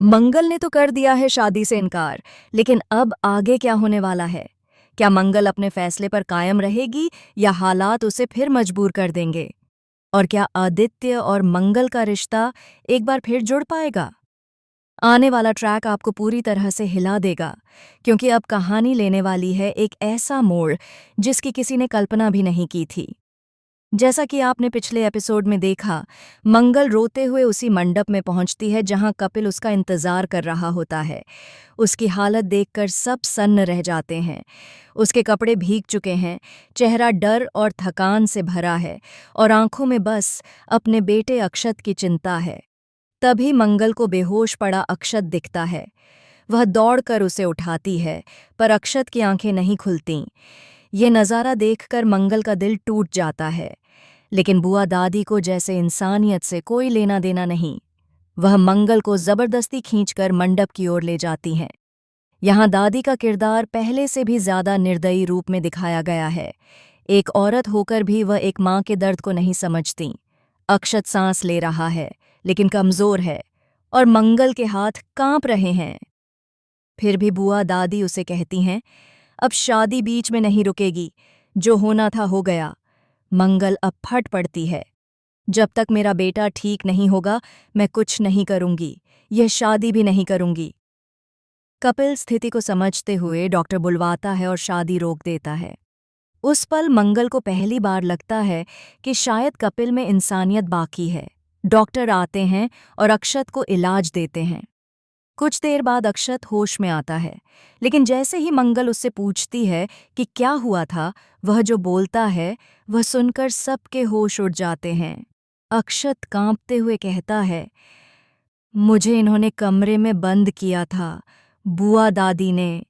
मंगल ने तो कर दिया है शादी से इनकार, लेकिन अब आगे क्या होने वाला है? क्या मंगल अपने फैसले पर कायम रहेगी या हालात उसे फिर मजबूर कर देंगे? और क्या आदित्य और मंगल का रिश्ता एक बार फिर जुड़ पाएगा? आने वाला ट्रैक आपको पूरी तरह से हिला देगा, क्योंकि अब कहानी लेने वाली है एक ऐसा मोड़ जिसकी किसी ने कल्पना भी नहीं की थी। जैसा कि आपने पिछले एपिसोड में देखा, मंगल रोते हुए उसी मंडप में पहुंचती है जहां कपिल उसका इंतजार कर रहा होता है। उसकी हालत देखकर सब सन्न रह जाते हैं। उसके कपड़े भीग चुके हैं, चेहरा डर और थकान से भरा है और आंखों में बस अपने बेटे अक्षत की चिंता है। तभी मंगल को बेहोश पड़ा अक्षत दिखता है। वह दौड़कर उसे उठाती है, पर अक्षत की आंखें नहीं खुलतीं। ये नज़ारा देखकर मंगल का दिल टूट जाता है, लेकिन बुआ दादी को जैसे इंसानियत से कोई लेना देना नहीं। वह मंगल को जबरदस्ती खींचकर मंडप की ओर ले जाती हैं। यहाँ दादी का किरदार पहले से भी ज्यादा निर्दयी रूप में दिखाया गया है। एक औरत होकर भी वह एक माँ के दर्द को नहीं समझती। अक्षत सांस ले रहा है, लेकिन कमजोर है, और मंगल के हाथ कांप रहे हैं। फिर भी बुआ दादी उसे कहती हैं, अब शादी बीच में नहीं रुकेगी, जो होना था हो गया। मंगल अब फट पड़ती है, जब तक मेरा बेटा ठीक नहीं होगा मैं कुछ नहीं करूंगी, यह शादी भी नहीं करूंगी। कपिल स्थिति को समझते हुए डॉक्टर बुलवाता है और शादी रोक देता है। उस पल मंगल को पहली बार लगता है कि शायद कपिल में इंसानियत बाकी है। डॉक्टर आते हैं और अक्षत को इलाज देते हैं। कुछ देर बाद अक्षत होश में आता है, लेकिन जैसे ही मंगल उससे पूछती है कि क्या हुआ था, वह जो बोलता है वह सुनकर सबके होश उड़ जाते हैं। अक्षत कांपते हुए कहता है, मुझे इन्होंने कमरे में बंद किया था, बुआ दादी ने।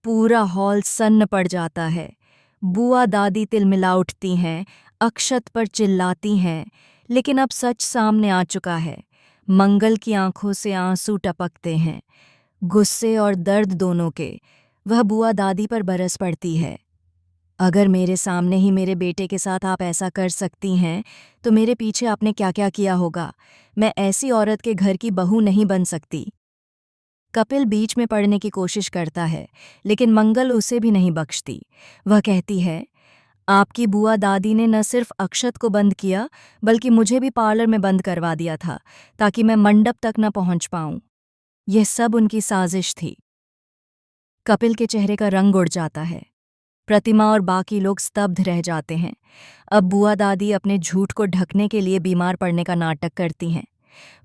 पूरा हॉल सन्न पड़ जाता है। बुआ दादी तिलमिला उठती हैं, अक्षत पर चिल्लाती हैं, लेकिन अब सच सामने आ चुका है। मंगल की आंखों से आंसू टपकते हैं, गुस्से और दर्द दोनों के। वह बुआ दादी पर बरस पड़ती है। अगर मेरे सामने ही मेरे बेटे के साथ आप ऐसा कर सकती हैं, तो मेरे पीछे आपने क्या क्या किया होगा। मैं ऐसी औरत के घर की बहू नहीं बन सकती। कपिल बीच में पड़ने की कोशिश करता है, लेकिन मंगल उसे भी नहीं बख्शती। वह कहती है, आपकी बुआ दादी ने न सिर्फ अक्षत को बंद किया, बल्कि मुझे भी पार्लर में बंद करवा दिया था, ताकि मैं मंडप तक न पहुंच पाऊं। यह सब उनकी साजिश थी। कपिल के चेहरे का रंग उड़ जाता है। प्रतिमा और बाकी लोग स्तब्ध रह जाते हैं। अब बुआ दादी अपने झूठ को ढकने के लिए बीमार पड़ने का नाटक करती हैं।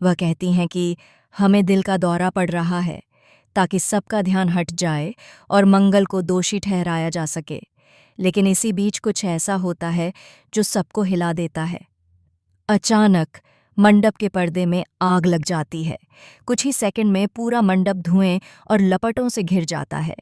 वह कहती हैं कि हमें दिल का दौरा पड़ रहा है, ताकि सबका ध्यान हट जाए और मंगल को दोषी ठहराया जा सके। लेकिन इसी बीच कुछ ऐसा होता है जो सबको हिला देता है। अचानक मंडप के पर्दे में आग लग जाती है। कुछ ही सेकंड में पूरा मंडप धुएं और लपटों से घिर जाता है।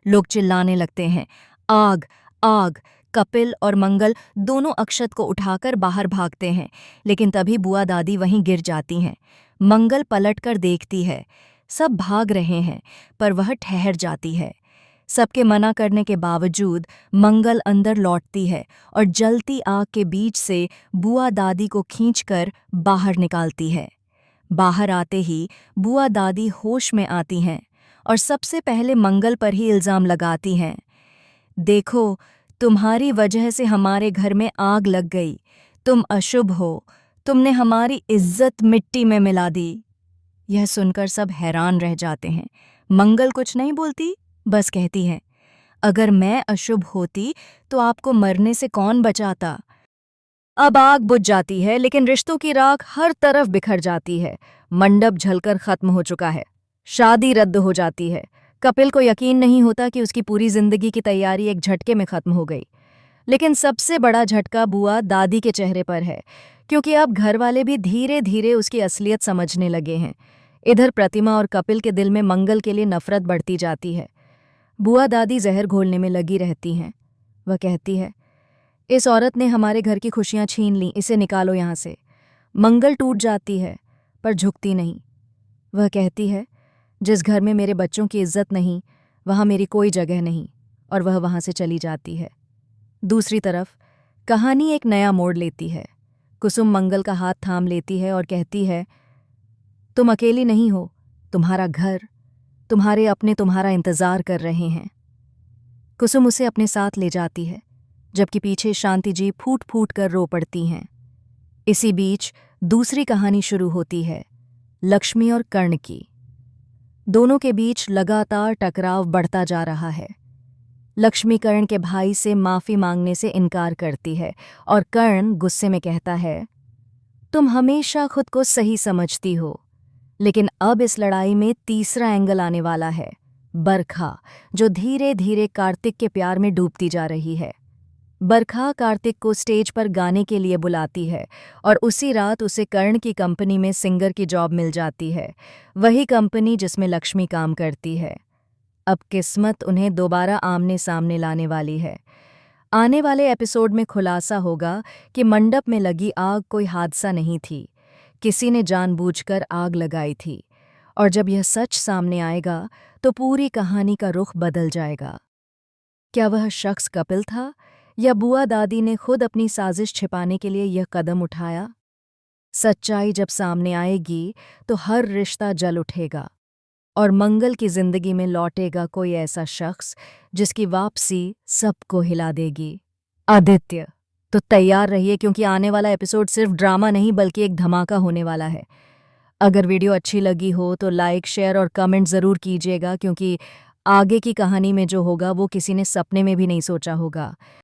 लोग चिल्लाने लगते हैं, आग, आग। कपिल और मंगल दोनों अक्षत को उठाकर बाहर भागते हैं, लेकिन तभी बुआ दादी वहीं गिर जाती हैं। मंगल पलटकर देखती है, सब भाग रहे हैं, पर वह ठहर जाती है। सबके मना करने के बावजूद मंगल अंदर लौटती है और जलती आग के बीच से बुआ दादी को खींचकर बाहर निकालती है। बाहर आते ही बुआ दादी होश में आती हैं और सबसे पहले मंगल पर ही इल्ज़ाम लगाती हैं। देखो, तुम्हारी वजह से हमारे घर में आग लग गई। तुम अशुभ हो। तुमने हमारी इज्जत मिट्टी में मिला दी। यह सुनकर सब हैरान रह जाते हैं। मंगल कुछ नहीं बोलती, बस कहती है, अगर मैं अशुभ होती तो आपको मरने से कौन बचाता। अब आग बुझ जाती है, लेकिन रिश्तों की राख हर तरफ बिखर जाती है। मंडप जलकर खत्म हो चुका है। शादी रद्द हो जाती है। कपिल को यकीन नहीं होता कि उसकी पूरी जिंदगी की तैयारी एक झटके में खत्म हो गई। लेकिन सबसे बड़ा झटका बुआ दादी के चेहरे पर है, क्योंकि अब घर वाले भी धीरे धीरे उसकी असलियत समझने लगे हैं। इधर प्रतिमा और कपिल के दिल में मंगल के लिए नफरत बढ़ती जाती है। बुआ दादी जहर घोलने में लगी रहती हैं। वह कहती है, इस औरत ने हमारे घर की खुशियां छीन ली, इसे निकालो यहाँ से। मंगल टूट जाती है, पर झुकती नहीं। वह कहती है, जिस घर में मेरे बच्चों की इज्जत नहीं, वहाँ मेरी कोई जगह नहीं, और वह वहाँ से चली जाती है। दूसरी तरफ कहानी एक नया मोड़ लेती है। कुसुम मंगल का हाथ थाम लेती है और कहती है, तुम अकेली नहीं हो। तुम्हारा घर, तुम्हारे अपने तुम्हारा इंतजार कर रहे हैं। कुसुम उसे अपने साथ ले जाती है, जबकि पीछे शांति जी फूट फूट कर रो पड़ती हैं। इसी बीच दूसरी कहानी शुरू होती है, लक्ष्मी और कर्ण की। दोनों के बीच लगातार टकराव बढ़ता जा रहा है। लक्ष्मी कर्ण के भाई से माफी मांगने से इनकार करती है और कर्ण गुस्से में कहता है, तुम हमेशा खुद को सही समझती हो। लेकिन अब इस लड़ाई में तीसरा एंगल आने वाला है, बरखा, जो धीरे धीरे कार्तिक के प्यार में डूबती जा रही है। बरखा कार्तिक को स्टेज पर गाने के लिए बुलाती है और उसी रात उसे कर्ण की कंपनी में सिंगर की जॉब मिल जाती है, वही कंपनी जिसमें लक्ष्मी काम करती है। अब किस्मत उन्हें दोबारा आमने सामने लाने वाली है। आने वाले एपिसोड में खुलासा होगा कि मंडप में लगी आग कोई हादसा नहीं थी, किसी ने जानबूझकर आग लगाई थी। और जब यह सच सामने आएगा तो पूरी कहानी का रुख बदल जाएगा। क्या वह शख्स कपिल था या बुआ दादी ने खुद अपनी साजिश छिपाने के लिए यह कदम उठाया? सच्चाई जब सामने आएगी तो हर रिश्ता जल उठेगा और मंगल की जिंदगी में लौटेगा कोई ऐसा शख्स जिसकी वापसी सबको हिला देगी। आदित्य, तो तैयार रहिए क्योंकि आने वाला एपिसोड सिर्फ ड्रामा नहीं बल्कि एक धमाका होने वाला है। अगर वीडियो अच्छी लगी हो तो लाइक, शेयर और कमेंट ज़रूर कीजिएगा क्योंकि आगे की कहानी में जो होगा वो किसी ने सपने में भी नहीं सोचा होगा।